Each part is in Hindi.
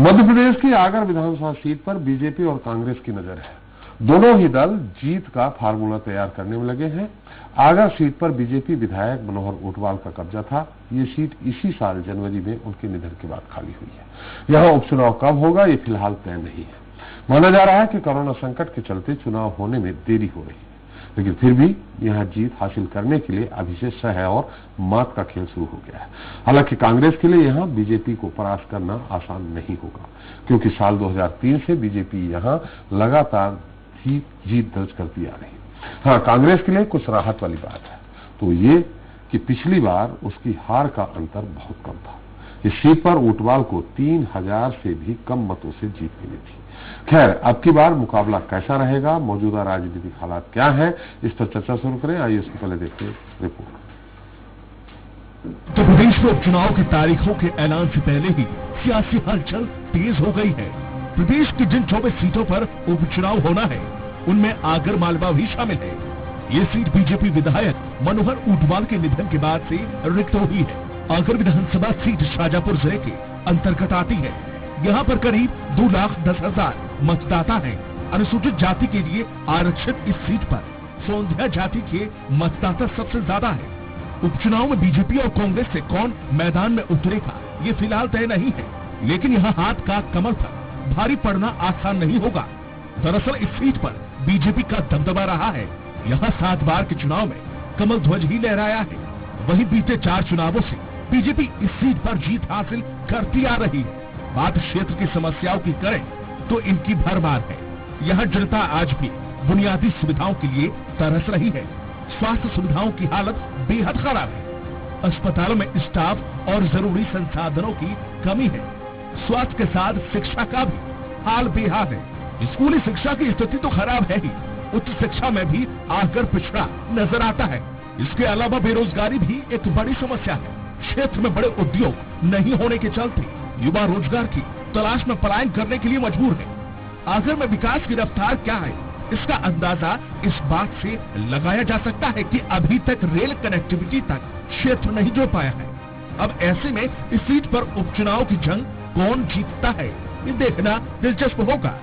मध्य प्रदेश की आगर विधानसभा सीट पर बीजेपी और कांग्रेस की नजर है। दोनों ही दल जीत का फार्मूला तैयार करने में लगे हैं। आगर सीट पर बीजेपी विधायक मनोहर ऊंटवाल का कब्जा था। ये सीट इसी साल जनवरी में उनके निधन के बाद खाली हुई है। यहां उपचुनाव कब होगा ये फिलहाल तय नहीं है। माना जा रहा है कि कोरोना संकट के चलते चुनाव होने में देरी हो रही है, लेकिन फिर भी यहां जीत हासिल करने के लिए अभी से सह और मात का खेल शुरू हो गया है। हालांकि कांग्रेस के लिए यहां बीजेपी को परास्त करना आसान नहीं होगा, क्योंकि साल 2003 से बीजेपी यहां लगातार जीत दर्ज करती आ रही है। हाँ, कांग्रेस के लिए कुछ राहत वाली बात है तो ये कि पिछली बार उसकी हार का अंतर बहुत कम था। इस सीट पर ऊंटवाल को 3000 से भी कम मतों से जीत मिली थी। खैर, अब की बार मुकाबला कैसा रहेगा, मौजूदा राजनीतिक हालात क्या हैं, इस पर चर्चा शुरू करें। आइए उसके पहले देखते हैं रिपोर्ट। तो प्रदेश में उपचुनाव की तारीखों के ऐलान से पहले ही सियासी हलचल तेज हो गई है। प्रदेश की जिन 24 सीटों पर उपचुनाव होना है उनमें आगर मालवा भी शामिल है। ये सीट बीजेपी विधायक मनोहर ऊंटवाल के निधन के बाद से रिक्त हुई है। आगर विधानसभा सीट शाजापुर जिले के अंतर्गत आती है। यहाँ पर करीब 2,10,000 मतदाता हैं। अनुसूचित जाति के लिए आरक्षित इस सीट पर सोंधिया जाति के मतदाता सबसे ज्यादा है। उपचुनाव में बीजेपी और कांग्रेस से कौन मैदान में उतरेगा ये फिलहाल तय नहीं है, लेकिन यहाँ हाथ का कमल पर भारी पड़ना आसान नहीं होगा। दरअसल इस सीट पर बीजेपी का दबदबा रहा है। यहाँ 7 बार के चुनाव में कमल ध्वज ही लहराया है। वहीं बीते 4 चुनावों से बीजेपी इस सीट पर जीत हासिल करती आ रही है। बात क्षेत्र की समस्याओं की करें तो इनकी भरमार है। यहाँ जनता आज भी बुनियादी सुविधाओं के लिए तरस रही है। स्वास्थ्य सुविधाओं की हालत बेहद खराब है। अस्पतालों में स्टाफ और जरूरी संसाधनों की कमी है। स्वास्थ्य के साथ शिक्षा का भी हाल बेहाल है। स्कूली शिक्षा की स्थिति तो खराब है ही, उच्च शिक्षा में भी आकर पिछड़ा नजर आता है। इसके अलावा बेरोजगारी भी एक बड़ी समस्या है। क्षेत्र में बड़े उद्योग नहीं होने के चलते युवा रोजगार की तलाश में पलायन करने के लिए मजबूर है। आगर में विकास की रफ्तार क्या है, इसका अंदाजा इस बात से लगाया जा सकता है कि अभी तक रेल कनेक्टिविटी तक क्षेत्र नहीं जुड़ पाया है। अब ऐसे में इस सीट पर उपचुनाव की जंग कौन जीतता है ये देखना दिलचस्प होगा।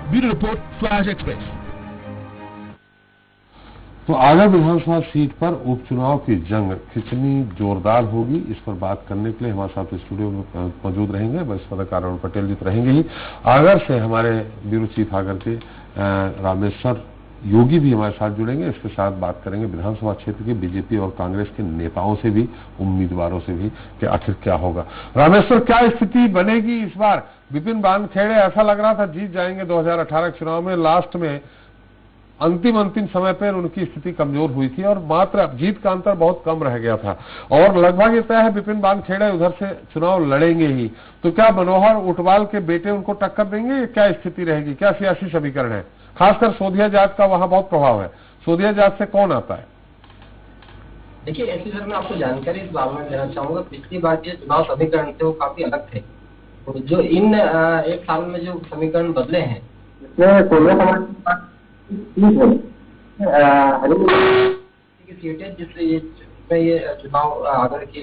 Bureau report, flash express. तो आगर विधानसभा सीट पर उपचुनाव की जंग कितनी जोरदार होगी, इस पर बात करने के लिए हमारे साथ स्टूडियो में मौजूद रहेंगे वरिष्ठ पत्रकार अरुण पटेल जी तो रहेंगे ही। आगर से हमारे ब्यूरो चीफ आगर के रामेश्वर योगी भी हमारे साथ जुड़ेंगे। इसके साथ बात करेंगे विधानसभा क्षेत्र के बीजेपी और कांग्रेस के नेताओं से भी, उम्मीदवारों से भी कि आखिर क्या होगा। रामेश्वर, क्या स्थिति बनेगी इस बार? विपिन वानखेड़े ऐसा लग रहा था जीत जाएंगे 2018 के चुनाव में, लास्ट में अंतिम समय पर उनकी स्थिति कमजोर हुई थी और मात्र जीत का अंतर बहुत कम रह गया था और लगभग ये तय है विपिन वानखेड़े उधर से चुनाव लड़ेंगे ही। तो क्या मनोहर ऊंटवाल के बेटे उनको टक्कर देंगे? क्या स्थिति रहेगी, क्या सियासी समीकरण है? खासकर सोधिया जात का वहां बहुत प्रभाव है। सोधिया जात से कौन आता है? देखिए, ऐसी सर मैं आपको जानकारी इस बारे में देना चाहूंगा। पिछली बार जो चुनाव समीकरण थे वो काफी अलग थे। तो जो इन एक साल में जो समीकरण बदले हैं की सीट है जिसमें ये चुनाव आगर की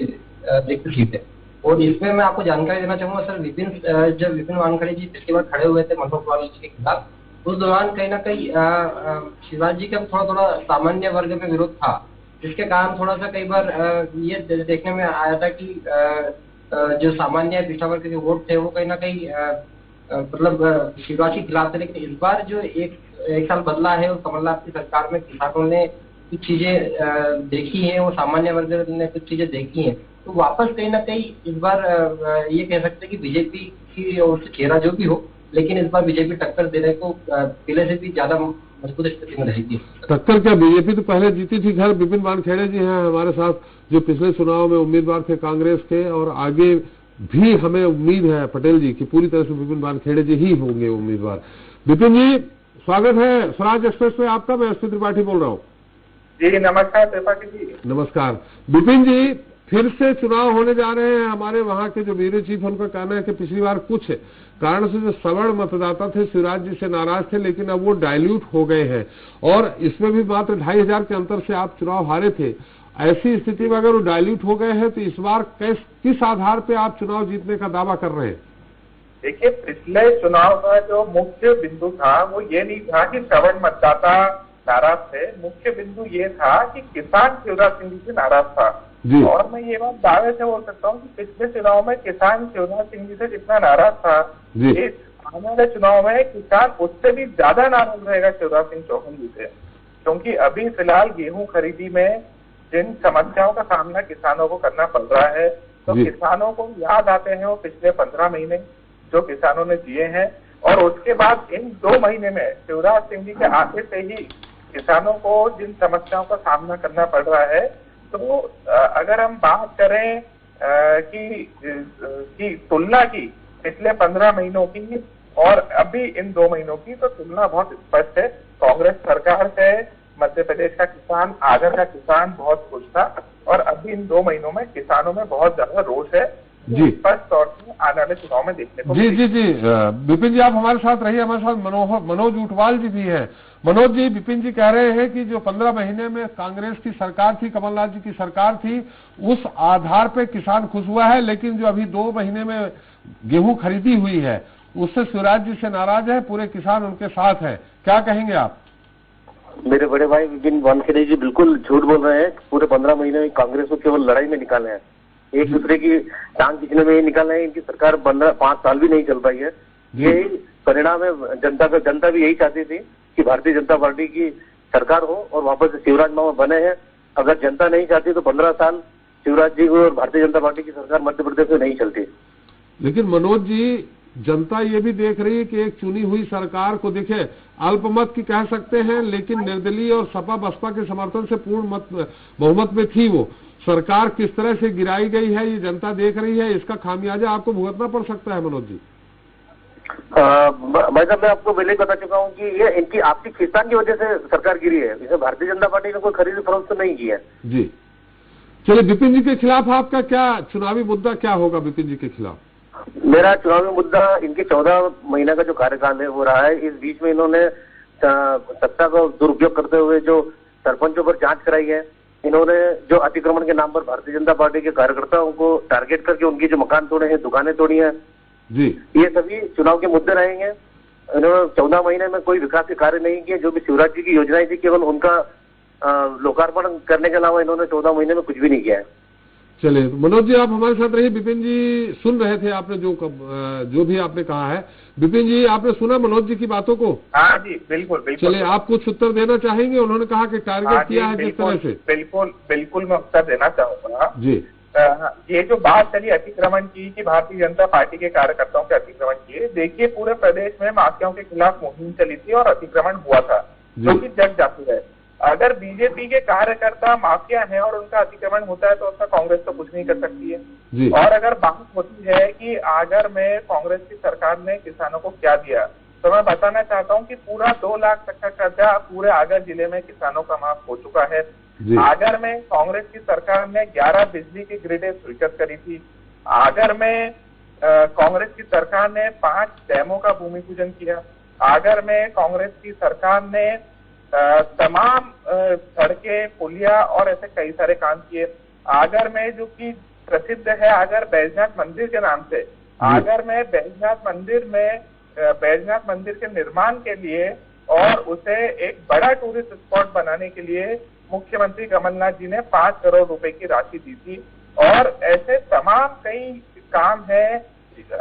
रिक्त सीट है। और इसमें मैं आपको जानकारी देना चाहूंगा सर, जब विपिन वानखेड़े जी पिछली बार खड़े हुए थे मनोहर ऊंटवाल जी के खिलाफ, उस दौरान कहीं ना कहीं शिवराज जी का थोड़ा सामान्य वर्ग में विरोध था, जिसके कारण थोड़ा सा कई बार ये देखने में आया था कि जो सामान्य पिछड़ा वर्ग के वोट थे वो कहीं ना कहीं मतलब शिवराज के खिलाफ थे। लेकिन इस बार जो एक साल बदला है और कमलनाथ की सरकार में किसानों ने कुछ चीजें देखी हैं, वो सामान्य वर्ग ने कुछ चीजें देखी हैं, तो वापस कहीं ना कहीं इस बार ये कह सकते हैं कि बीजेपी की ओर से चेहरा जो भी हो, लेकिन इस बार बीजेपी टक्कर देने को पहले से भी ज्यादा मजबूत स्थिति में रहेगी। टक्कर क्या, बीजेपी तो पहले जीती थी। खैर, विपिन वानखेड़े जी हैं हमारे साथ जो पिछले चुनाव में उम्मीदवार थे कांग्रेस के, और आगे भी हमें उम्मीद है पटेल जी की पूरी तरह से विपिन वानखेड़े जी ही होंगे उम्मीदवार। विपिन जी, स्वागत है स्वराज एक्सप्रेस में आपका। मैं एसपी त्रिपाठी बोल रहा हूँ। जी नमस्कार त्रिपाठी जी। नमस्कार। विपिन जी, फिर से चुनाव होने जा रहे हैं। हमारे वहां के जो ब्यूरो चीफ उनका कहना है कि पिछली बार कुछ कारण से जो सवर्ण मतदाता थे शिवराज जी से नाराज थे, लेकिन अब वो डाइल्यूट हो गए हैं और इसमें भी मात्र 2,500 के अंतर से आप चुनाव हारे थे। ऐसी स्थिति में अगर वो डाइल्यूट हो गए हैं तो इस बार किस आधार पे आप चुनाव जीतने का दावा कर रहे हैं? देखिए, पिछले चुनाव का जो मुख्य बिंदु था वो ये नहीं था कि श्रवण मतदाता नाराज थे। मुख्य बिंदु ये था कि किसान शिवराज सिंह जी से नाराज था। और मैं ये बात दावे से बोल सकता हूँ कि पिछले चुनाव में किसान शिवराज सिंह जी से जितना नाराज था, इस आने वाले चुनाव में किसान उससे भी ज्यादा नाराज रहेगा शिवराज सिंह चौहान जी से। क्योंकि अभी फिलहाल गेहूं खरीदी में जिन समस्याओं का सामना किसानों को करना पड़ रहा है, तो किसानों को याद आते हैं वो पिछले 15 महीने जो किसानों ने जिए हैं। और उसके बाद इन 2 महीने में शिवराज सिंह जी के आने से ही किसानों को जिन समस्याओं का सामना करना पड़ रहा है, तो अगर हम बात करें कि तुलना की पिछले 15 महीनों की और अभी इन 2 महीनों की, तो तुलना बहुत स्पष्ट है। कांग्रेस सरकार से मध्य प्रदेश का किसान, आगर का किसान बहुत खुश था और अभी इन 2 महीनों में किसानों में बहुत ज्यादा रोष है जी, स्पष्ट तौर पर आने वाले चुनाव में देखने को। जी विपिन जी, आप हमारे साथ रहिए। हमारे साथ मनोज ऊंटवाल जी भी हैं। मनोज जी, विपिन जी कह रहे हैं कि जो 15 महीने में कांग्रेस की सरकार थी, कमलनाथ जी की सरकार थी, उस आधार पे किसान खुश हुआ है, लेकिन जो अभी 2 महीने में गेहूं खरीदी हुई है उससे शिवराज जी से नाराज है, पूरे किसान उनके साथ है। क्या कहेंगे आप? मेरे बड़े भाई विपिन वानखेड़े जी बिल्कुल झूठ बोल रहे हैं। पूरे 15 महीने में कांग्रेस को केवल लड़ाई में निकाले हैं, एक दूसरे की टांग खींचने में ही निकाले हैं। इनकी सरकार 5 साल भी नहीं चल पाई है। यही परिणाम है। जनता भी यही चाहती थी कि भारतीय जनता पार्टी की सरकार हो और वापस शिवराज मामा बने हैं। अगर जनता नहीं चाहती तो 15 साल शिवराज जी और भारतीय जनता पार्टी की सरकार मध्य प्रदेश में नहीं चलती। लेकिन मनोज जी, जनता ये भी देख रही है कि एक चुनी हुई सरकार को, देखिए अल्पमत की कह सकते हैं, लेकिन निर्दलीय और सपा बसपा के समर्थन से पूर्ण बहुमत में थी वो सरकार, किस तरह से गिराई गई है ये जनता देख रही है। इसका खामियाजा आपको भुगतना पड़ सकता है मनोज जी। भाई साहब, मैं आपको पहले ही बता चुका हूँ कि ये इनकी आपसी खींचतान की वजह से सरकार गिरी है। इसे भारतीय जनता पार्टी ने कोई खरीद फरोख्त नहीं की है जी। चलिए, विपिन जी के खिलाफ आपका क्या चुनावी मुद्दा क्या होगा? विपिन जी के खिलाफ मेरा चुनावी मुद्दा इनके 14 महीने का जो कार्यकाल है वो रहा है। इस बीच में इन्होंने सत्ता का दुरुपयोग करते हुए जो सरपंचों पर जांच कराई है, इन्होंने जो अतिक्रमण के नाम पर भारतीय जनता पार्टी के कार्यकर्ताओं को टारगेट करके उनकी जो मकान तोड़े हैं, दुकानें तोड़ी हैं जी, ये सभी चुनाव के मुद्दे रहेंगे। इन्होंने 14 महीने में कोई विकास के कार्य नहीं किए। जो भी शिवराज जी की योजनाएं थी केवल उनका लोकार्पण करने के अलावा इन्होंने 14 महीने में कुछ भी नहीं किया है। चलिए मनोज जी, आप हमारे साथ रहिए। विपिन जी सुन रहे थे आपने जो भी आपने कहा है। विपिन जी, आपने सुना मनोज जी की बातों को? हाँ जी, बिल्कुल। चलिए, आप कुछ उत्तर देना चाहेंगे? उन्होंने कहा कि टारगेट किया है जिस तरह से। बिल्कुल मैं उत्तर देना चाहूंगा जी। ये जो बात चली अतिक्रमण की कि भारतीय जनता पार्टी के कार्यकर्ताओं के अतिक्रमण किए, देखिए पूरे प्रदेश में माफियाओं के खिलाफ मुहिम चली थी और अतिक्रमण हुआ था, जो कि जग जाती है। अगर बीजेपी के कार्यकर्ता माफिया हैं और उनका अतिक्रमण होता है तो उसका कांग्रेस तो कुछ नहीं कर सकती है। और अगर बात होती है कि आगर में कांग्रेस की सरकार ने किसानों को क्या दिया, तो मैं बताना चाहता हूं कि पूरा 2 लाख तक का कर्जा पूरे आगर जिले में किसानों का माफ हो चुका है। आगर में कांग्रेस की सरकार ने 11 बिजली की ग्रिडें स्वीकृत करी थी। आगर में कांग्रेस की सरकार ने 5 डैमों का भूमि पूजन किया। आगर में कांग्रेस की सरकार ने तमाम सड़कें, पुलिया और ऐसे कई सारे काम किए। आगर में जो कि प्रसिद्ध है आगर बैजनाथ मंदिर के नाम से, आगर में बैजनाथ मंदिर के निर्माण के लिए और उसे एक बड़ा टूरिस्ट स्पॉट बनाने के लिए मुख्यमंत्री कमलनाथ जी ने 5 करोड़ रुपए की राशि दी थी। और ऐसे तमाम कई काम है।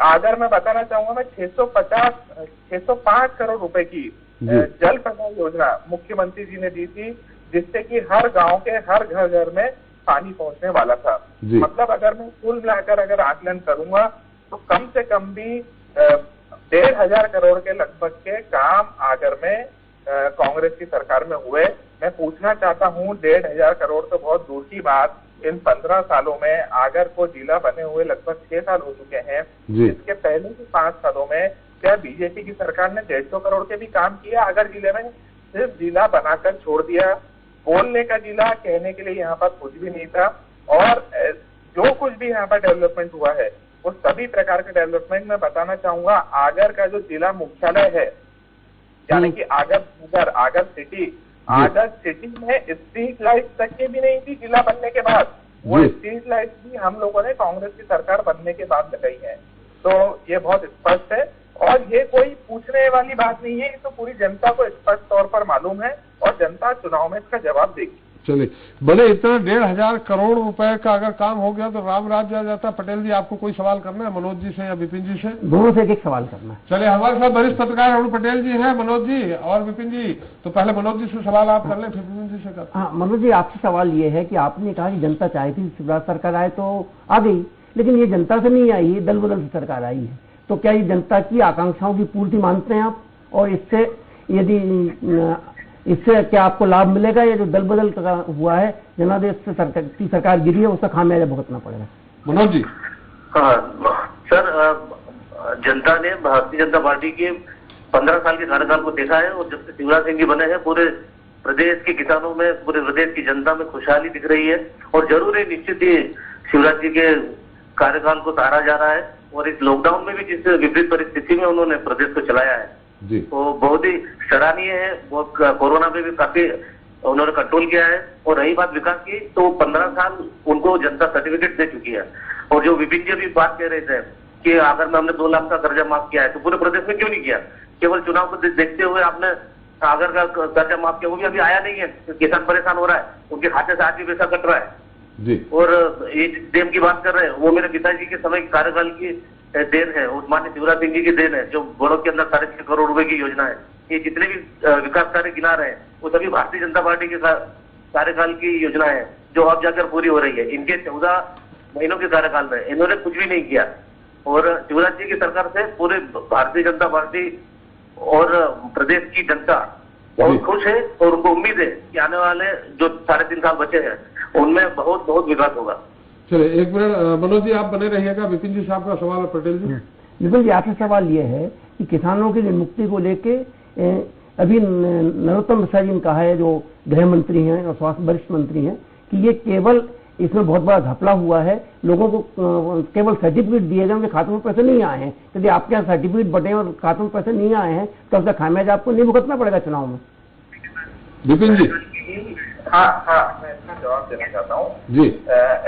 आगर में बताना चाहूंगा मैं 605 करोड़ रुपए की जल प्रदाय योजना मुख्यमंत्री जी ने दी थी, जिससे कि हर गांव के हर घर में पानी पहुंचने वाला था। मतलब अगर मैं कुल मिलाकर अगर आकलन करूंगा तो कम से कम भी 1,500 करोड़ के लगभग के काम आगर में कांग्रेस की सरकार में हुए। मैं पूछना चाहता हूं, 1,500 करोड़ तो बहुत दूर की बात, इन 15 सालों में आगर को जिला बने हुए लगभग 6 साल हो चुके हैं। इसके पहले के 5 सालों में क्या बीजेपी की सरकार ने 150 करोड़ के भी काम किया आगर जिले में? सिर्फ जिला बनाकर छोड़ दिया। बोलने का जिला, कहने के लिए यहाँ पर कुछ भी नहीं था। और जो कुछ भी यहाँ पर डेवलपमेंट हुआ है वो सभी प्रकार के डेवलपमेंट मैं बताना चाहूंगा। आगर का जो जिला मुख्यालय है, यानी कि आगर सिटी, आगर सिटी में स्ट्रीट लाइट तक की भी नहीं थी जिला बनने के बाद। वो स्ट्रीट लाइट भी हम लोगों ने कांग्रेस की सरकार बनने के बाद लगाई है। तो ये बहुत स्पष्ट है और ये कोई पूछने वाली बात नहीं है, ये तो पूरी जनता को स्पष्ट तौर पर मालूम है और जनता चुनाव में इसका जवाब देगी। चलिए, भले इतना 1,500 करोड़ रुपए का अगर काम हो गया तो राम राज्य आ जाता। पटेल जी, आपको कोई सवाल करना है मनोज जी से या विपिन जी से? दोनों से एक सवाल करना है। चलिए, हमारे साथ वरिष्ठ पत्रकार अरुण पटेल जी हैं, मनोज जी और विपिन जी। तो पहले मनोज जी से सवाल आप कर लें, फिर विपिन जी से कर। हाँ मनोज जी, आपसे सवाल ये है कि आपने कहा कि जनता चाहती शिवराज सरकार आए तो आ गई, लेकिन ये जनता से नहीं आई है, दल बदल से सरकार आई है। तो क्या ये जनता की आकांक्षाओं की पूर्ति मानते हैं आप? और इससे क्या आपको लाभ मिलेगा? ये जो दल बदल का हुआ है, जनादेश से सरकार गिरी है, उसका खामियाजा भुगतना पड़ेगा। मनोज जी। हाँ सर, जनता ने भारतीय जनता पार्टी के 15 साल के कार्यकाल को देखा है और जब से शिवराज सिंह जी बने हैं पूरे प्रदेश के किसानों में, पूरे प्रदेश की जनता में खुशहाली दिख रही है और जरूर ही निश्चित ही शिवराज जी के कार्यकाल को सराहा जा रहा है। और इस लॉकडाउन में भी जिस विपरीत परिस्थिति में उन्होंने प्रदेश को चलाया है जी, तो बहुत ही सराहनीय है। वो कोरोना में भी काफी उन्होंने कंट्रोल किया है। और रही बात विकास की, तो 15 साल उनको जनता सर्टिफिकेट दे चुकी है। और जो विपिन जी अभी बात कह रहे थे कि अगर में हमने 2 लाख का कर्जा माफ किया है तो पूरे प्रदेश में क्यों नहीं किया? केवल चुनाव को देखते हुए आपने अगर का कर्जा माफ किया, वो भी अभी आया नहीं है। किसान परेशान हो रहा है, उनके खाते से आज भी पैसा कट रहा है जी। और ये डैम की बात कर रहे हैं, वो मेरे पिताजी के समय कार्यकाल की देन है, माननीय शिवराज सिंह जी की देन है। जो बड़ों के अंदर 6.5 करोड़ रुपए की योजना है, ये जितने भी विकास कार्य गिना रहे हैं वो सभी भारतीय जनता पार्टी के कार्यकाल की योजना है जो अब जाकर पूरी हो रही है। इनके 14 महीनों के कार्यकाल में इन्होंने कुछ भी नहीं किया और शिवराज जी की सरकार से पूरे भारतीय जनता पार्टी और प्रदेश की जनता बहुत खुश है और उनको उम्मीद है कि आने वाले जो 3.5 साल बचे हैं उनमें बहुत बहुत विकास होगा। चलिए, एक मिनट मनोज जी आप बने रहिएगा। विपिन जी साहब का सवाल है पटेल जी। विपिन जी, आपसे सवाल ये है कि किसानों की मुक्ति को लेके अभी नरोत्तम मिश्रा जी ने कहा है, जो गृह मंत्री हैं और स्वास्थ्य वरिष्ठ मंत्री हैं, कि ये केवल इसमें बहुत बड़ा घपला हुआ है, लोगों को केवल सर्टिफिकेट दिए गए, उनके खातों में पैसे नहीं आए हैं। यदि आपके यहाँ सर्टिफिकेट बटे और खातों में पैसे नहीं आए हैं तो उसका खामियाजा आपको नहीं भुगतना पड़ेगा चुनाव में। विपिन जी। हाँ, मैं इसका जवाब देना चाहता हूँ जी।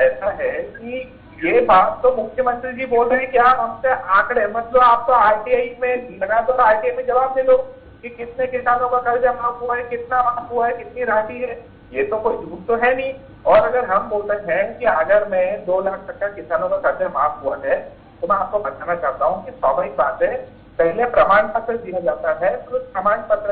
ऐसा है कि ये बात तो मुख्यमंत्री जी बोल रहे हैं कि आप हमसे आंकड़े मतलब आप तो आरटीआई में लगा दो, आरटीआई में जवाब दे दो कि कितने किसानों का कर्जा माफ हुआ है, कितना माफ हुआ है, कितनी राशि है। ये तो कोई झूठ तो है नहीं। और अगर हम बोलते हैं कि अगर मैं 2 लाख तक का किसानों का कर्जा माफ हुआ है तो मैं आपको बताना चाहता हूँ कि स्वाभाविक बात है, पहले प्रमाण पत्र दिया जाता है, तो उस प्रमाण पत्र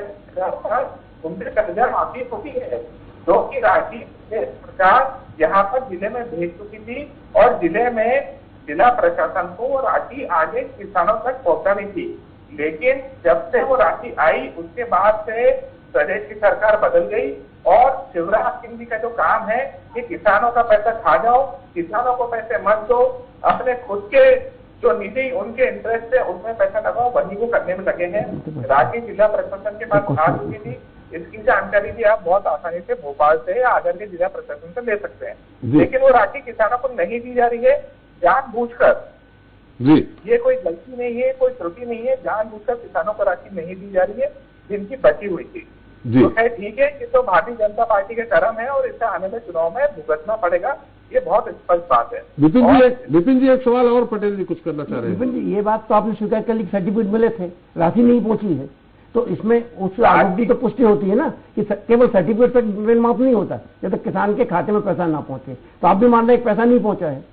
उनसे कर्जा माफी होती है, जो की राशि सरकार यहाँ पर जिले में भेज चुकी थी और जिले में जिला प्रशासन को वो राशि आगे किसानों तक पहुंचानी थी। लेकिन जब से वो राशि आई उसके बाद से प्रदेश की सरकार बदल गई और शिवराज सिंह जी का जो काम है कि किसानों का पैसा खा जाओ, किसानों को पैसे मत दो, अपने खुद के जो निधि उनके इंटरेस्ट है उसमें पैसा लगाओ, वही वो करने में लगे हैं। राशि जिला प्रशासन के पास आ चुकी थी। इसकी जानकारी भी आप बहुत आसानी से भोपाल से या आगर के जिला प्रशासन से ले सकते हैं। लेकिन वो राशि किसानों को नहीं दी जा रही है जानबूझकर। ये कोई गलती नहीं है, कोई त्रुटि नहीं है, जानबूझकर किसानों को राशि नहीं दी जा रही है जिनकी बची हुई थी। तो ठीक है, ये तो भारतीय जनता पार्टी के कर्म है और इसे आने में चुनाव में भुगतना पड़ेगा, ये बहुत स्पष्ट बात है। विपिन जी एक सवाल और पटेल जी कुछ करना चाह रहे हैं। विपिन जी, ये बात तो आपने स्वीकार कर ली, सर्टिफिकेट मिले थे, राशि नहीं पहुंची है, तो इसमें उस आरोप की तो पुष्टि होती है ना कि केवल सर्टिफिकेट से ऋण माफ नहीं होता जब तक किसान के खाते में पैसा ना पहुंचे। तो आप भी मान रहे हैं पैसा नहीं पहुंचा है।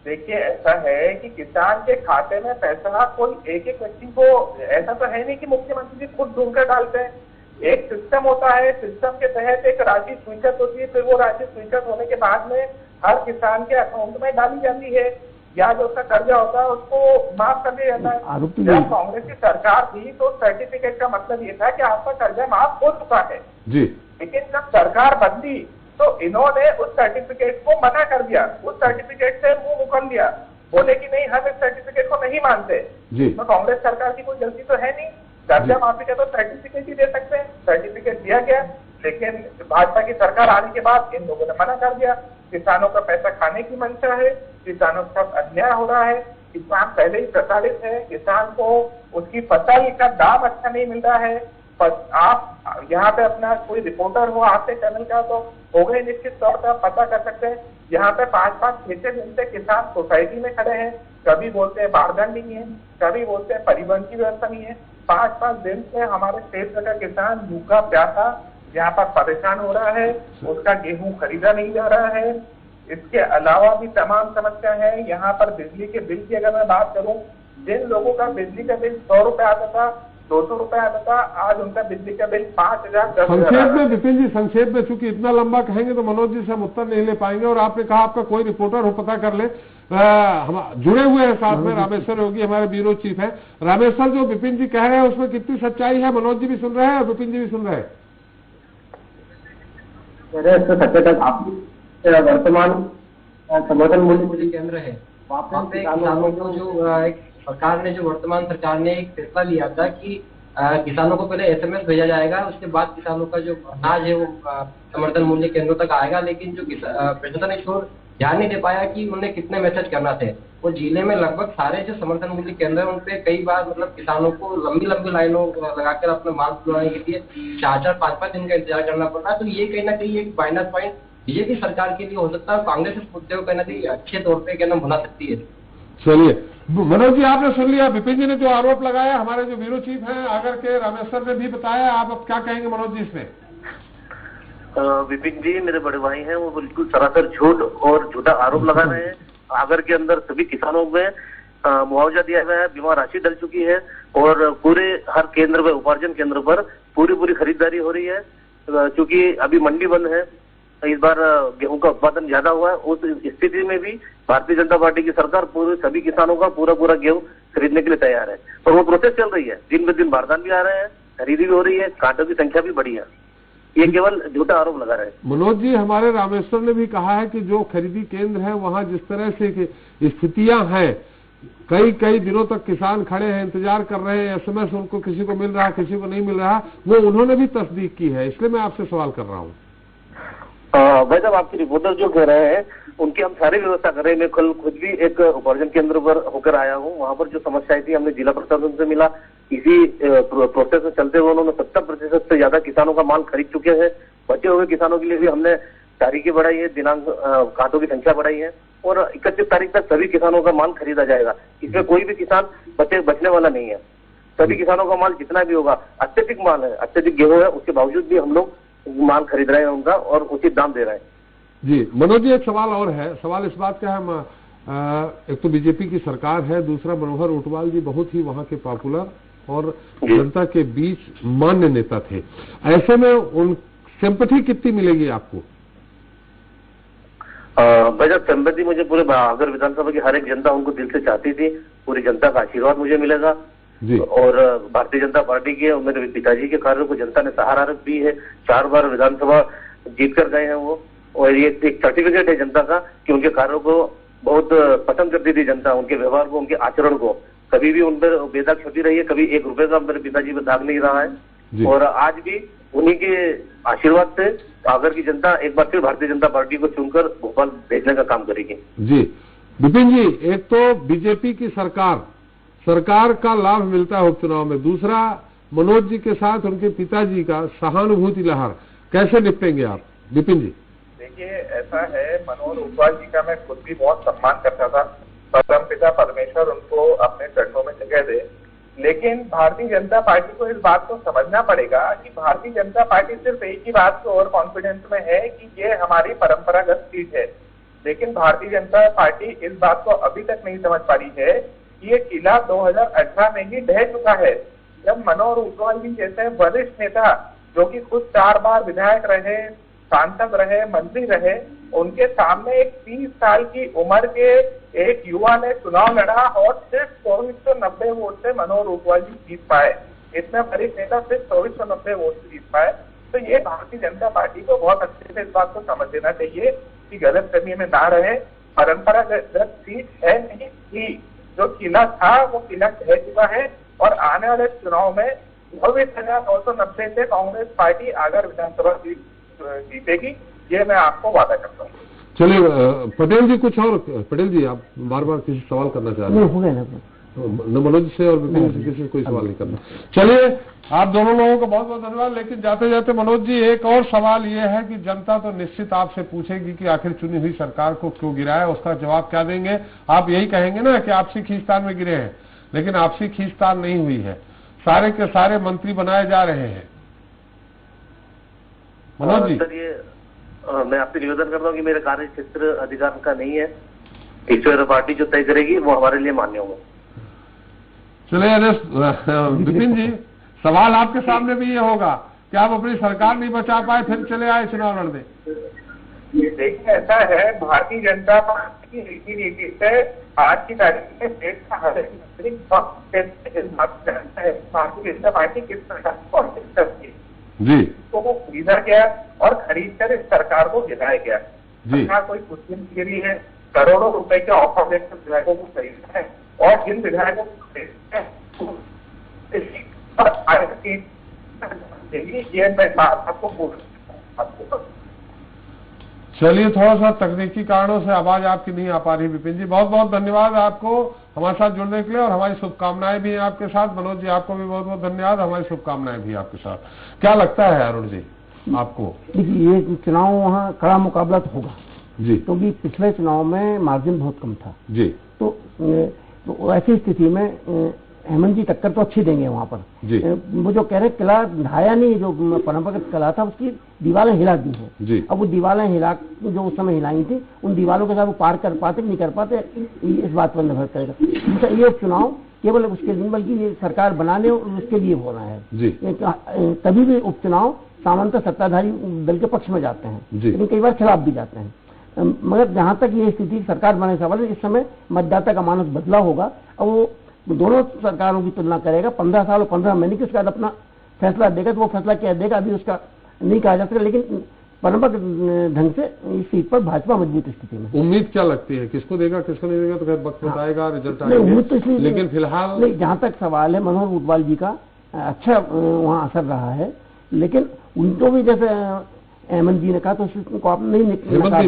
देखिए, ऐसा है कि किसान के खाते में पैसा कोई एक एक व्यक्ति को, ऐसा तो है नहीं कि मुख्यमंत्री जी खुद ढूंढकर डालते हैं। एक सिस्टम होता है, सिस्टम के तहत एक राशि स्वीकृत होती है, फिर वो राशि स्वीकृत होने के बाद में हर किसान के अकाउंट में डाली जाती है या जो उसका कर्जा होता है उसको माफ कर दिया जाता है। जब कांग्रेस की सरकार थी तो सर्टिफिकेट का मतलब ये था कि आपका कर्जा माफ हो चुका है जी। लेकिन जब सरकार बदली तो इन्होंने उस सर्टिफिकेट को मना कर दिया, उस सर्टिफिकेट से मुंह मुकर लिया, बोले कि नहीं हम इस सर्टिफिकेट को नहीं मानते। तो कांग्रेस सरकार की कोई गलती तो है नहीं, कर्जा माफी का तो सर्टिफिकेट ही दे सकते हैं। सर्टिफिकेट दिया गया, लेकिन भाजपा की सरकार आने के बाद इन लोगों ने मना कर दिया। किसानों का पैसा खाने की मंशा है, किसानों के साथ अन्याय हो रहा है, किसान पहले ही प्रताड़ित है, किसान को उसकी फसल का दाम अच्छा नहीं मिल रहा है, आप यहाँ पे अपना कोई रिपोर्टर हो आपके चैनल का तो हो गए निश्चित तौर पर आप पता कर सकते हैं। यहाँ पे 5-5, 6-6 दिन से किसान सोसाइटी में खड़े हैं, कभी बोलते हैं बारदान नहीं है, कभी बोलते हैं परिवहन की व्यवस्था नहीं है। 5-5 दिन से हमारे क्षेत्र का किसान भूखा प्यासा यहाँ पर परेशान हो रहा है, उसका गेहूं खरीदा नहीं जा रहा है। इसके अलावा भी तमाम समस्या है। यहाँ पर बिजली के बिल की अगर मैं बात करूं, जिन लोगों का बिजली का बिल 100 रुपए आता था, 200 रुपए आता था, आज उनका बिजली का बिल 5,000, 10,000। संक्षेप में विपिन जी, संक्षेप में, चूंकि इतना लंबा कहेंगे तो मनोज जी से हम उत्तर नहीं ले पाएंगे। और आपने कहा आपका कोई रिपोर्टर हो पता कर ले, हम जुड़े हुए हैं साथ में, रामेश्वर योगी हमारे ब्यूरो चीफ हैं। रामेश्वर, जो विपिन जी कह रहे हैं उसमें कितनी सच्चाई है? मनोज जी भी सुन रहे हैं और विपिन जी भी सुन रहे हैं। वर्तमान समर्थन मूल्य केंद्र है, वहाँ पे किसानों को जो एक सरकार ने, जो वर्तमान सरकार ने एक फैसला लिया था कि किसानों को पहले SMS भेजा जाएगा, उसके बाद किसानों का जो अनाज है वो समर्थन मूल्य केंद्रों तक आएगा। लेकिन जो प्रशासन ने छोड़ ध्यान नहीं दे पाया कि उन्हें कितने मैसेज करना थे। वो जिले में लगभग सारे जो समर्थन मूल्य केंद्र है, उनपे कई बार मतलब किसानों को लंबी लंबी लाइनों लगाकर अपने माल छुड़ाने के लिए 4-4, 5-5 दिन का इंतजार करना पड़ता है। तो ये कहीं ना कहीं एक माइनस पॉइंट बीजेपी सरकार के लिए हो सकता है। कांग्रेस इस मुद्दे को कहीं ना कहीं अच्छे तौर पे कहना भुला सकती है। चलिए मनोज जी, आपने सुन लिया विपिन जी ने जो आरोप लगाया, हमारे जो ब्यूरो चीफ हैं आगर के रामेश्वर ने भी बताया। आप अब क्या कहेंगे मनोज जी इसमें? विपिन जी मेरे बड़े भाई हैं, वो बिल्कुल सरासर झूठ और झूठा आरोप लगा रहे हैं। आगर के अंदर सभी किसानों में मुआवजा दिया गया है, बीमा राशि डल चुकी है और पूरे हर केंद्र में, उपार्जन केंद्र पर पूरी खरीदारी हो रही है। क्योंकि अभी मंडी बंद है, इस बार गेहूं का उत्पादन ज्यादा हुआ है। उस स्थिति में भी भारतीय जनता पार्टी की सरकार पूरे सभी किसानों का पूरा गेहूं खरीदने के लिए तैयार है और वो प्रोसेस चल रही है। दिन ब दिन बारदान भी आ रहे हैं, खरीदी भी हो रही है, कांटों की संख्या भी बढ़ी है। ये केवल झूठा आरोप लगा रहे हैं। मनोज जी, हमारे रामेश्वर ने भी कहा है कि जो खरीदी केंद्र है वहां जिस तरह से स्थितियां हैं, कई दिनों तक किसान खड़े हैं, इंतजार कर रहे हैं, SMS उनको किसी को मिल रहा है, किसी को नहीं मिल रहा, वो उन्होंने भी तस्दीक की है। इसलिए मैं आपसे सवाल कर रहा हूँ। भाई साहब, आपके रिपोर्टर जो कह रहे हैं उनकी हम सारी व्यवस्था कर रहे हैं। मैं कल खुद भी एक उपार्जन केंद्र पर होकर आया हूँ। वहां पर जो समस्याएं थी, हमने जिला प्रशासन से मिला, इसी प्रोसेस में चलते हुए उन्होंने 70% से ज्यादा किसानों का माल खरीद चुके हैं। बचे हुए किसानों के लिए भी हमने तारीखें बढ़ाई है, दिनांक, कांटों की संख्या बढ़ाई है और 31 तारीख तक सभी किसानों का माल खरीदा जाएगा। इसमें कोई भी किसान बचने वाला नहीं है। सभी किसानों का माल जितना भी होगा, अत्यधिक माल है, अत्यधिक गेहूं है, उसके बावजूद भी हम लोग माल खरीद रहे हैं उनका और उचित दाम दे रहे हैं। जी मनोज जी, एक सवाल और है। सवाल इस बात का है, एक तो बीजेपी की सरकार है, दूसरा मनोहर ऊंटवाल जी बहुत ही वहां के पॉपुलर और जनता के बीच मान्य नेता थे। ऐसे में उन सिंपैथी कितनी मिलेगी आपको? भाई साहब, सिंपैथी मुझे पूरे आगर विधानसभा की हर एक जनता उनको दिल से चाहती थी। पूरी जनता का आशीर्वाद मुझे मिलेगा जी। और भारतीय जनता पार्टी के मेरे पिताजी के कार्यों को जनता ने सहारा दी है। 4 बार विधानसभा जीत कर गए हैं वो, और ये एक सर्टिफिकेट है जनता का कि उनके कार्यों को बहुत पसंद करती थी जनता, उनके व्यवहार को, उनके आचरण को। कभी भी उन पर बेदाग छुटी रही है, कभी 1 रुपए का मेरे पिताजी पर दाग नहीं रहा है। और आज भी उन्हीं के आशीर्वाद से आगर की जनता एक बार फिर भारतीय जनता पार्टी को चुनकर भोपाल भेजने का काम करेगी। जी विपिन जी, एक तो बीजेपी की सरकार का लाभ मिलता है उपचुनाव में, दूसरा मनोज जी के साथ उनके पिताजी का सहानुभूति लहर, कैसे निपटेंगे आप विपिन जी? देखिए, ऐसा है, मनोहर ऊंटवाल जी का मैं खुद भी बहुत सम्मान करता था। परमपिता परमेश्वर उनको अपने चरणों में जगह दे। लेकिन भारतीय जनता पार्टी को इस बात को समझना पड़ेगा कि भारतीय जनता पार्टी सिर्फ एक ही बात को और कॉन्फिडेंस में है कि ये हमारी परंपरागत सीट है। लेकिन भारतीय जनता पार्टी इस बात को अभी तक नहीं समझ पा रही है कि ये किला 2018 में ही ढह चुका है, जब मनोहर ऊंटवाल जी जैसे वरिष्ठ नेता, जो कि खुद 4 बार विधायक रहे, सांसद रहे, मंत्री रहे, उनके सामने एक 30 साल की उम्र के एक युवा ने चुनाव लड़ा और सिर्फ 2490 वोट से मनोहर ऊंटवाल जी जीत पाए। इतने वरिष्ठ नेता सिर्फ 2490 वोट से जीत पाए। तो ये भारतीय जनता पार्टी को बहुत अच्छे से इस बात को समझ लेना चाहिए कि गलत फहमी में ना रहे। परंपरागत सीट है नहीं थी, जो किला था वो किला ढह चुका है और आने वाले चुनाव में 2990 से कांग्रेस पार्टी आगर विधानसभा सीट जीतेगी, ये मैं आपको वादा करता हूँ। चलिए पटेल जी, कुछ और? पटेल जी, आप बार बार किसी सवाल करना चाह रहे हैं? हो गया ना। न मनोज से और विपिन से किसी से कोई सवाल नहीं करना। चलिए, आप दोनों लोगों का बहुत बहुत धन्यवाद। लेकिन जाते जाते मनोज जी, एक और सवाल ये है कि जनता तो निश्चित आपसे पूछेगी कि आखिर चुनी हुई सरकार को क्यों गिराया, उसका जवाब क्या देंगे? आप यही कहेंगे ना कि आपसी खींचतान में गिरे हैं, लेकिन आपसी खींचतान नहीं हुई है, सारे के सारे मंत्री बनाए जा रहे हैं। मनोज जी। सर, ये मैं आपसे निवेदन करता हूँ कि मेरा कार्य क्षेत्र अधिकार का नहीं है, ईश्वर पार्टी जो तय करेगी वो हमारे लिए मान्य होगा। चलिए विपिन जी, सवाल आपके सामने भी ये होगा कि आप अपनी सरकार नहीं बचा पाए, फिर चले आए चुनाव लड़ने। देखिए, ऐसा है, भारतीय जनता पार्टी की रीति नीति से आज की तारीख में देश का हर एक नागरिक भारतीय जनता पार्टी किस प्रकार और किस तरह जी तो वो खरीदा गया और खरीद कर इस सरकार को गिराया गया। जी सरकार कोई मुस्लिमगिरी है, करोड़ों रुपए के ऑफर देकर विधायकों को खरीदना है, और जिन विधायकों को खरीदना है ये मैं आपको चलिए, थोड़ा सा तकनीकी कारणों से आवाज आपकी नहीं आ पा रही। विपिन जी, बहुत बहुत धन्यवाद आपको हमारे साथ जुड़ने के लिए, और हमारी शुभकामनाएं भी हैं आपके साथ। मनोज जी, आपको भी बहुत बहुत धन्यवाद, हमारी शुभकामनाएं भी आपके साथ। क्या लगता है अरुण जी आपको? देखिए, ये चुनाव वहाँ कड़ा मुकाबला तो होगा जी, क्योंकि पिछले चुनाव में मार्जिन बहुत कम था जी। तो ऐसी स्थिति में हेमंत जी टक्कर तो अच्छी देंगे वहां पर जी। वो जो कह रहे किला ढाया नहीं, जो परंपरागत किला था उसकी दीवारें हिला दी हैं जी। अब वो दीवारें हिला जो उस समय हिलाई थी, उन दीवारों के साथ वो पार कर पाते नहीं कर पाते, इस बात पर निर्भर करेगा। दूसरा, ये उपचुनाव केवल उसके लिए, बल्कि ये सरकार बनाने और उसके लिए होना है जी। कभी भी उपचुनाव सामान्यतः सत्ताधारी दल के पक्ष में जाते हैं, लेकिन कई बार खिलाफ भी जाते हैं। मगर जहां तक ये स्थिति सरकार बनाने सवाल है, इस समय मतदाता का मानस बदला होगा और वो दोनों सरकारों की तुलना करेगा। 15 साल और 15 महीने के उसके बाद अपना फैसला देगा, तो वो फैसला क्या देगा अभी उसका नहीं कहा जा सकता, लेकिन परंपरागत ढंग से इस सीट पर भाजपा मजबूत स्थिति में। उम्मीद क्या लगती है, किसको देगा किसको नहीं देगा, तो खैर वक्त बताएगा, रिजल्ट आएगा, तो लेकिन फिलहाल नहीं, जहां तक सवाल है मनोहर ऊंटवाल जी का अच्छा वहां असर रहा है, लेकिन उनको भी जैसे हेमंत जी ने कहा, तो उसको आप नहीं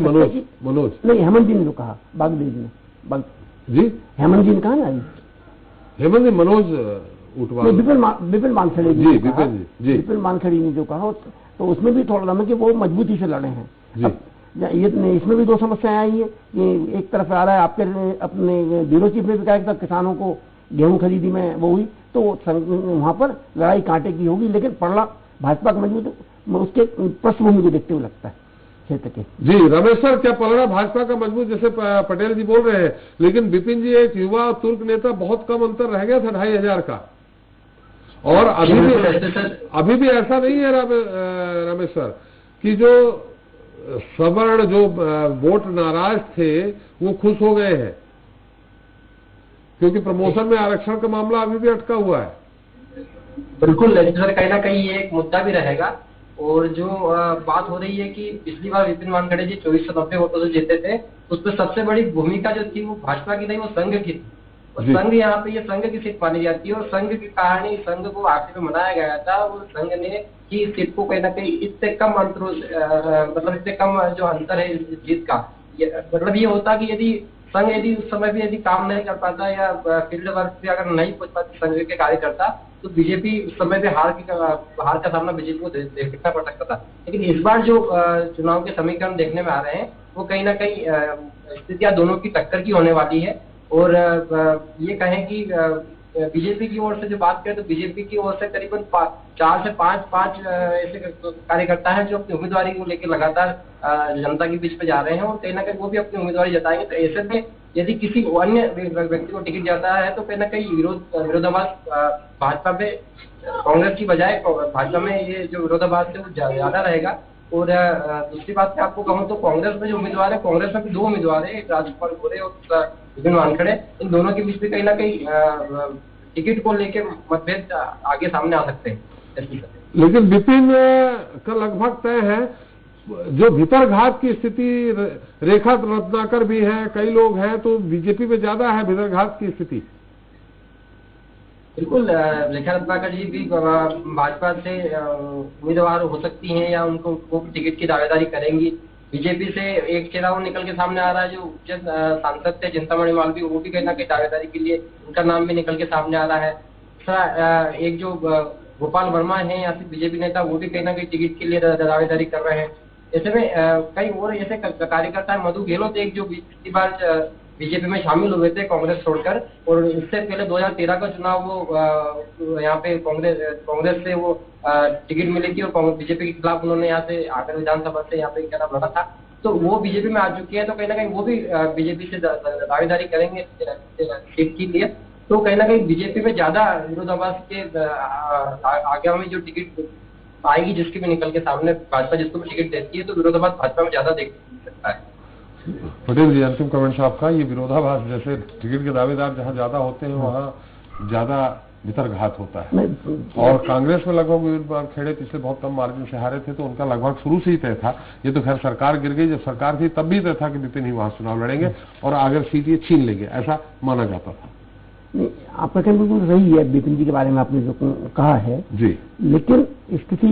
मनोज नहीं, हेमंत जी ने जो कहा, बागदेव जी ने जी, हेमंत जी ने कहा ना, हेमंत जी, मनोज ऊंटवाल, विपिन मानखड़े जी, विपिन मानखड़े ने जो कहा, तो उसमें भी थोड़ा दम है कि वो मजबूती से लड़े हैं जी। ये इसमें भी दो समस्याएं आई है कि एक तरफ आ रहा है आपके अपने ब्यूरो चीफ ने भी कहा कि किसानों को गेहूं खरीदी में वो हुई, तो वहां पर लड़ाई कांटे की होगी, लेकिन पड़ला भाजपा का मजबूत उसके पृष्ठभूमि को देखते हुए लगता है क्षेत्र के। जी रमेश सर, क्या पलड़ा भाजपा का मजबूत, जैसे पटेल जी बोल रहे हैं, लेकिन विपिन जी एक युवा तुर्क नेता, बहुत कम अंतर रह गया था 2500 का, और अभी भी ऐसा नहीं है रमेश सर कि जो सवर्ण जो वोट नाराज थे वो खुश हो गए हैं, क्योंकि प्रमोशन में आरक्षण का मामला अभी भी अटका हुआ है। बिल्कुल सर, कहीं ना कहीं ये एक मुद्दा भी रहेगा। और जो बात हो रही है कि पिछली बार विपिन वानखेड़े जी 2490 वोटों से जीते थे, उसमें सबसे बड़ी भूमिका जो थी वो भाजपा की नहीं, वो संघ की थी। और संघ यहाँ पे ये संघ की सीट मानी जाती है, और संघ की कहानी, संघ को आखिर में मनाया गया था, और संघ ने की सीट को कहीं ना कहीं इतने कम अंतरों मतलब इतने कम जो अंतर है जीत का, मतलब ये होता कि यदि संघ यदि उस समय भी यदि काम नहीं कर पाता या फील्ड वर्क भी अगर नहीं पहुंच पाते संघ के कार्यकर्ता, तो बीजेपी उस समय पे हार का सामना बीजेपी को देखना पड़ सकता था। लेकिन इस बार जो चुनाव के समीकरण देखने में आ रहे हैं, वो कहीं ना कहीं स्थितियां दोनों की टक्कर की होने वाली है। और ये कहें कि बीजेपी की ओर से जो बात करें, तो बीजेपी की ओर से करीबन 4 से 5 ऐसे कार्यकर्ता हैं जो अपनी उम्मीदवारी को लेकर लगातार जनता के बीच में जा रहे हैं, और कहीं ना कहीं वो भी अपनी उम्मीदवारी जताएंगे। तो ऐसे में यदि किसी अन्य व्यक्ति को टिकट जाता है, तो कहीं ना कहीं विरोधाभास भाजपा पे, कांग्रेस की बजाय भाजपा में ये जो विरोधाभास है वो ज्यादा रहेगा। और दूसरी बात मैं आपको कहूँ तो कांग्रेस में जो उम्मीदवार है, कांग्रेस में भी 2 उम्मीदवार है, एक राजपाल गोरे और विपिन वानखेड़े। इन दोनों के बीच में कहीं ना कहीं टिकट को लेकर मतभेद आगे सामने आ सकते हैं। लेकिन विपिन का लगभग तय है, जो भीतरघात की स्थिति, रेखा रत्नाकर भी है, कई लोग हैं, तो बीजेपी में ज्यादा है भीतरघात की स्थिति। बिल्कुल, रेखा रत्नाकर जी भी भाजपा से उम्मीदवार हो सकती हैं, या उनको टिकट की दावेदारी करेंगी। बीजेपी से एक चेहरा वो निकल के सामने आ रहा है, जो सांसद थे चिंतामणि मालवीय, वो भी कहीं ना कहीं दावेदारी के लिए उनका नाम भी निकल के सामने आ रहा है। एक जो गोपाल वर्मा है या फिर बीजेपी नेता, वो भी कहीं ना कहीं टिकट के लिए दावेदारी कर रहे हैं। ऐसे में कई और ऐसे कार्यकर्ता है, मधु गहलोत एक जो पिछली बार बीजेपी में शामिल हुए थे कांग्रेस छोड़कर, और इससे पहले 2013 का चुनाव वो यहाँ पे कांग्रेस से वो टिकट मिली थी और बीजेपी के खिलाफ उन्होंने यहाँ से आकर विधानसभा से यहाँ पे क्या नाम लड़ा था, तो वो बीजेपी में आ चुकी है। तो कहीं ना कहीं वो भी बीजेपी से दावेदारी करेंगे सीट के लिए। तो कहीं ना कहीं बीजेपी में ज्यादा विरोधाभास के आगामी जो टिकट आएगी, जिसकी भी निकल के सामने भाजपा जिसको भी टिकट देती है, तो विरोधाभास भाजपा में ज्यादा देख सकता है। पटेल जी, अंतिम कमेंट्स आपका। ये विरोधाभास, जैसे टिकट के दावेदार जहाँ ज्यादा होते हैं वहाँ ज्यादा भितरघात होता है, और कांग्रेस में लगभग उम्मीदवार खेड़े पिछले बहुत कम मार्जिन से हारे थे, तो उनका लगभग शुरू से ही तय था। ये तो खैर सरकार गिर गई, जब सरकार थी तब भी तय था कि विपिन ही वहां चुनाव लड़ेंगे और आगर सीट ये छीन लेंगे, ऐसा माना जाता था। नहीं, आपका कहना बिल्कुल सही है, विपिन जी के बारे में आपने जो कहा है जी, लेकिन स्थिति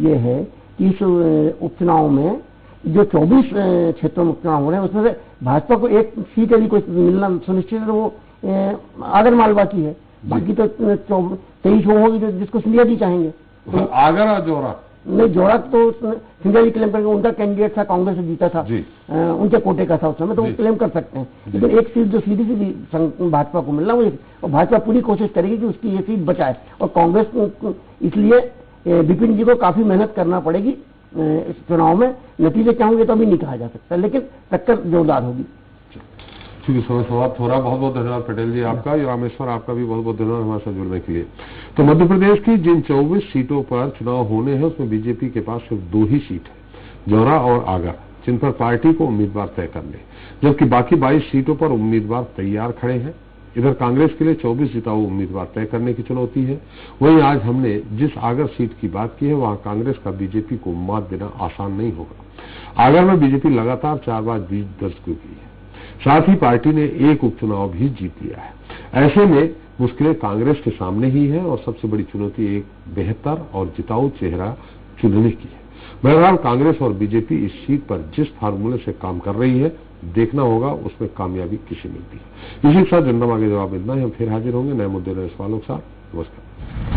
ये है कि इस उपचुनाव में जो 24 क्षेत्रों में उपचुनाव हो रहे हैं, उसमें से भाजपा को एक सीट यदि कोई मिलना सुनिश्चित है तो वो आगर मालवा की है, बाकी तो 23 होगी जिसको सिंधिया जी चाहेंगे। तो आगर और जोरा नहीं, जोरा तो सिंधिया जी क्लेम करेंगे, उनका कैंडिडेट था, कांग्रेस से जीता था, उनके कोटे का था उस समय, तो वो क्लेम कर सकते हैं। लेकिन एक सीट जो सीधी सीधी भाजपा को मिलना, वो और भाजपा पूरी कोशिश करेगी कि उसकी ये सीट बचाए, और कांग्रेस को इसलिए विपिन जी को काफी मेहनत करना पड़ेगी इस चुनाव में। नतीजे क्या होंगे तो अभी नहीं कहा जा सकता, लेकिन टक्कर जोरदार होगी। ठीक है, समय समाप्त हो रहा है। बहुत बहुत धन्यवाद पटेल जी आपका, और रामेश्वर आपका भी बहुत बहुत धन्यवाद हमारे साथ जुड़ने के लिए। तो मध्य प्रदेश की जिन 24 सीटों पर चुनाव होने हैं, उसमें बीजेपी के पास सिर्फ 2 ही सीट है, जौरा और आगर, जिन पर पार्टी को उम्मीदवार तय करने, जबकि बाकी 22 सीटों पर उम्मीदवार तैयार खड़े हैं। इधर कांग्रेस के लिए 24 जिताऊ उम्मीदवार तय करने की चुनौती है। वहीं आज हमने जिस आगर सीट की बात की है, वहां कांग्रेस का बीजेपी को मात देना आसान नहीं होगा। आगर में बीजेपी लगातार 4 बार जीत दर्ज की है, साथ ही पार्टी ने एक उपचुनाव भी जीत लिया है। ऐसे में मुश्किलें कांग्रेस के सामने ही है, और सबसे बड़ी चुनौती एक बेहतर और जिताऊ चेहरा चुनने की है। बहरहाल कांग्रेस और बीजेपी इस सीट पर जिस फार्मूले से काम कर रही है, देखना होगा उसमें कामयाबी किसे मिलती है। इसी के साथ जनता मांगे जवाब इतना ही। हम फिर हाजिर होंगे नए मुद्दे नए सवालों के साथ। नमस्कार।